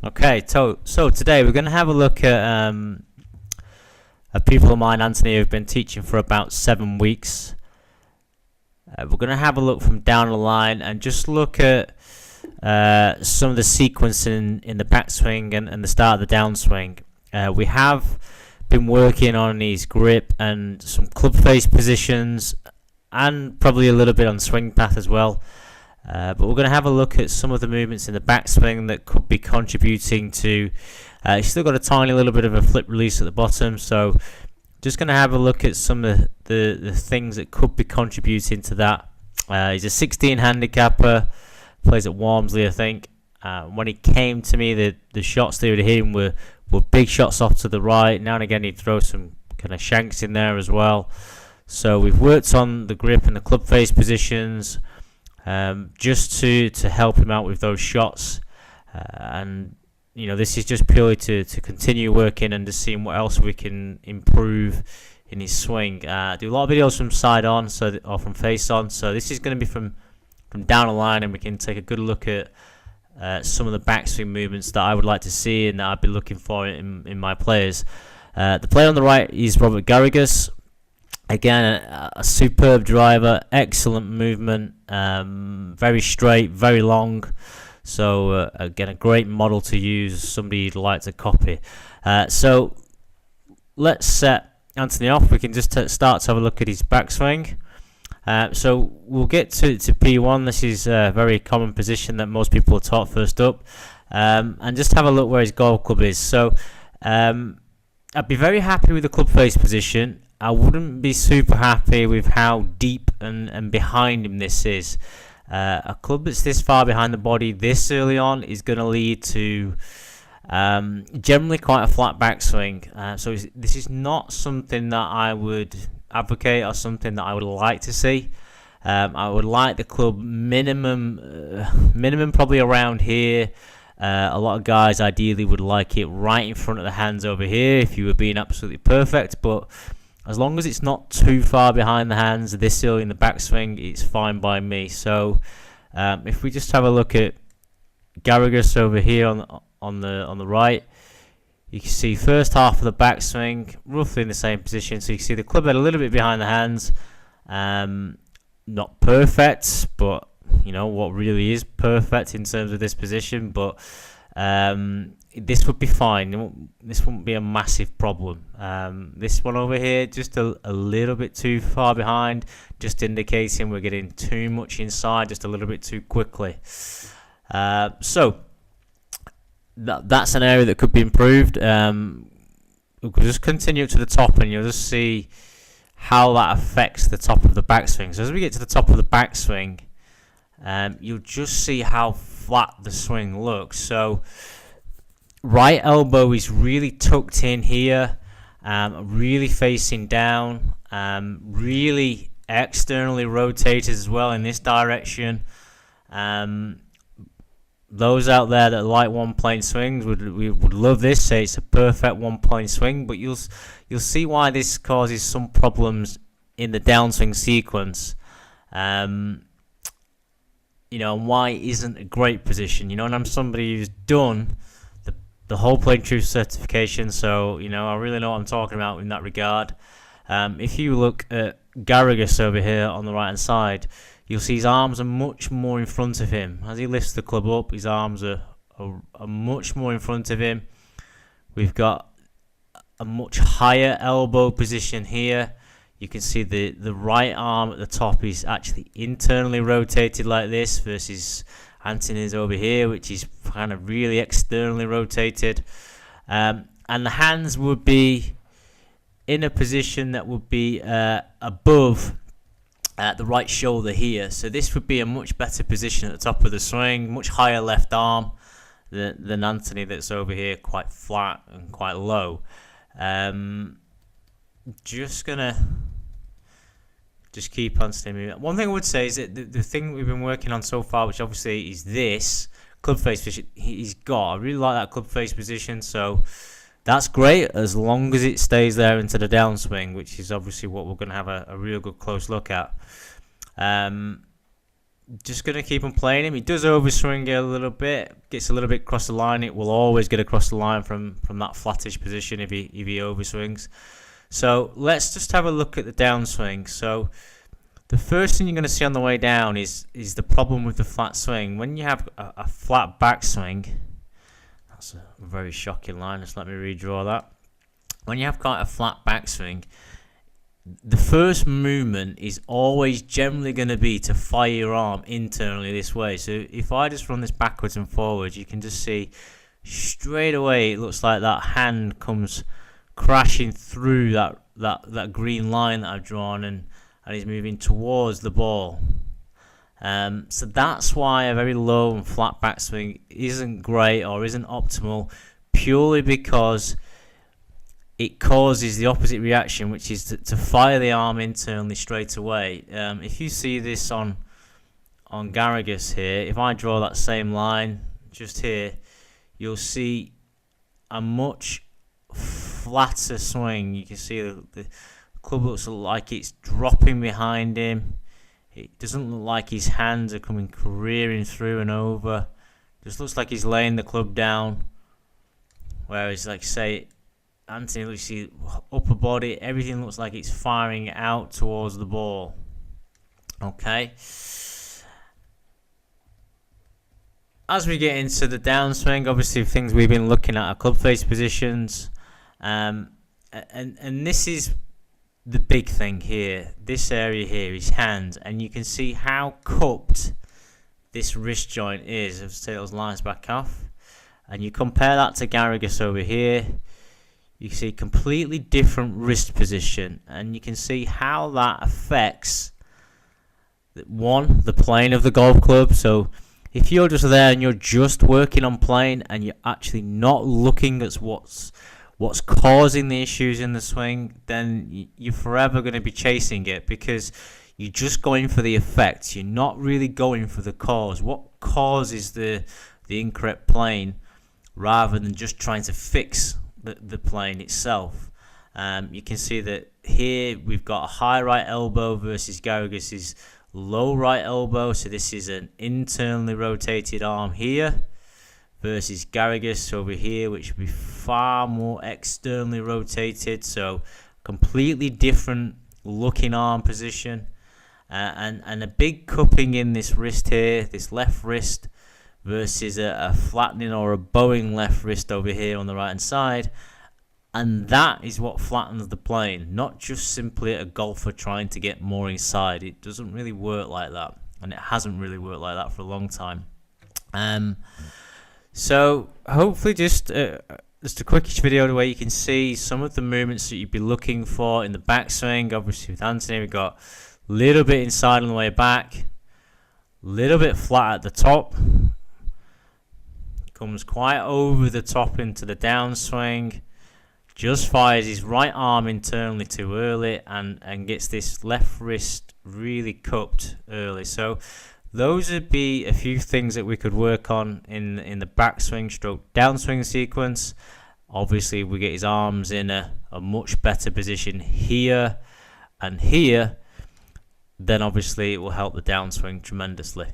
Okay, so today we're going to have a look at a pupil of mine, Anthony, who've been teaching for about 7 weeks. We're going to have a look from down the line and just look at some of the sequencing in the backswing and the start of the downswing. We have been working on his grip and some club face positions and probably a little bit on swing path as well. But we're going to have a look at some of the movements in the backswing that could be contributing to. He's still got a tiny little bit of a flip release at the bottom, so just going to have a look at some of the things that could be contributing to that. He's a 16 handicapper, plays at Walmsley, I think. When he came to me, the shots they were hitting were big shots off to the right. Now and again, he'd throw some kind of shanks in there as well. So we've worked on the grip and the club face positions. Just to help him out with those shots, and this is just purely to continue working and just seeing what else we can improve in his swing. Do a lot of videos from side on, or from face on, so this is going to be from down the line, and we can take a good look at some of the backswing movements that I would like to see and that I'd be looking for in my players. The player on the right is Robert Garrigus. Again, a superb driver, excellent movement, very straight, very long. So again, a great model to use, somebody you'd like to copy. So let's set Anthony off. We can just start to have a look at his backswing. So we'll get to P1. This is a very common position that most people are taught first up. And just have a look where his golf club is. So I'd be very happy with the club face position. I wouldn't be super happy with how deep and behind him this is. A club that's this far behind the body this early on is going to lead to generally quite a flat backswing. So this is not something that I would advocate or something that I would like to see. I would like the club minimum probably around here. A lot of guys ideally would like it right in front of the hands over here if you were being absolutely perfect, but as long as it's not too far behind the hands this early in the backswing, it's fine by me. So if we just have a look at Garrigus over here on the right, you can see first half of the backswing roughly in the same position. So you can see the club head a little bit behind the hands, not perfect, but what really is perfect in terms of this position. But this would be fine. This wouldn't be a massive problem. This one over here, just a little bit too far behind, just indicating we're getting too much inside just a little bit too quickly. So that's an area that could be improved. We'll just continue to the top and you'll just see how that affects the top of the backswing. So as we get to the top of the backswing, you'll just see how flat the swing looks. So right elbow is really tucked in here, really facing down, really externally rotated as well in this direction. Those out there that like one-plane swings would love this. Say it's a perfect one-plane swing, but you'll see why this causes some problems in the downswing sequence. And why it isn't a great position. And I'm somebody who's done the whole Playing Truth certification, so I really know what I'm talking about in that regard. If you look at Garrigus over here on the right hand side, you'll see his arms are much more in front of him. As he lifts the club up, his arms are much more in front of him. We've got a much higher elbow position here. You can see the right arm at the top is actually internally rotated like this versus Anthony's over here, which is kind of really externally rotated. And the hands would be in a position that would be above the right shoulder here. So this would be a much better position at the top of the swing, much higher left arm than Anthony that's over here, quite flat and quite low. Just keep on staying. One thing I would say is that the thing we've been working on so far, which obviously is this club face position, he's got. I really like that club face position, so that's great as long as it stays there into the downswing, which is obviously what we're going to have a real good close look at. just going to keep on playing him. He does overswing it a little bit, gets a little bit across the line. It will always get across the line from that flattish position if he overswings. So let's just have a look at the downswing. So the first thing you're going to see on the way down is the problem with the flat swing. When you have a flat backswing, that's a very shocking line. Just let me redraw that. When you have quite a flat backswing, the first movement is always generally going to be to fire your arm internally this way. So if I just run this backwards and forwards, you can just see straight away it looks like that hand comes crashing through that green line that I've drawn, and he's moving towards the ball. So that's why a very low and flat backswing isn't great or isn't optimal, purely because it causes the opposite reaction, which is to fire the arm internally straight away. If you see this on Garrigus here, if I draw that same line just here, you'll see a much flatter swing. You can see the club looks like it's dropping behind him. It doesn't look like his hands are coming careering through and over. It just looks like he's laying the club down. Whereas, like say, Anthony, you see upper body, everything looks like it's firing out towards the ball. Okay. As we get into the downswing, obviously things we've been looking at are club face positions, and this is the big thing here. This area here is hands, and you can see how cupped this wrist joint is. Let's take those lines back off, and you compare that to Garrigus over here. You can see completely different wrist position, and you can see how that affects the plane of the golf club. So if you're just there and you're just working on playing and you're actually not looking at what's causing the issues in the swing, then you're forever going to be chasing it, because you're just going for the effects. You're not really going for the cause. What causes the incorrect plane, rather than just trying to fix the plane itself. You can see that here we've got a high right elbow versus Garrigus's low right elbow. So this is an internally rotated arm here versus Garrigus over here, which would be far more externally rotated. So completely different looking arm position, and a big cupping in this wrist here, this left wrist, versus a flattening or a bowing left wrist over here on the right hand side. And that is what flattens the plane, not just simply a golfer trying to get more inside. It doesn't really work like that, and it hasn't really worked like that for a long time. So hopefully just a quickish video where you can see some of the movements that you'd be looking for in the backswing. Obviously with Anthony, we've got a little bit inside on the way back, little bit flat at the top, comes quite over the top into the downswing, just fires his right arm internally too early, and gets this left wrist really cupped early. So those would be a few things that we could work on in the backswing stroke downswing sequence. Obviously we get his arms in a much better position here and here, then obviously it will help the downswing tremendously.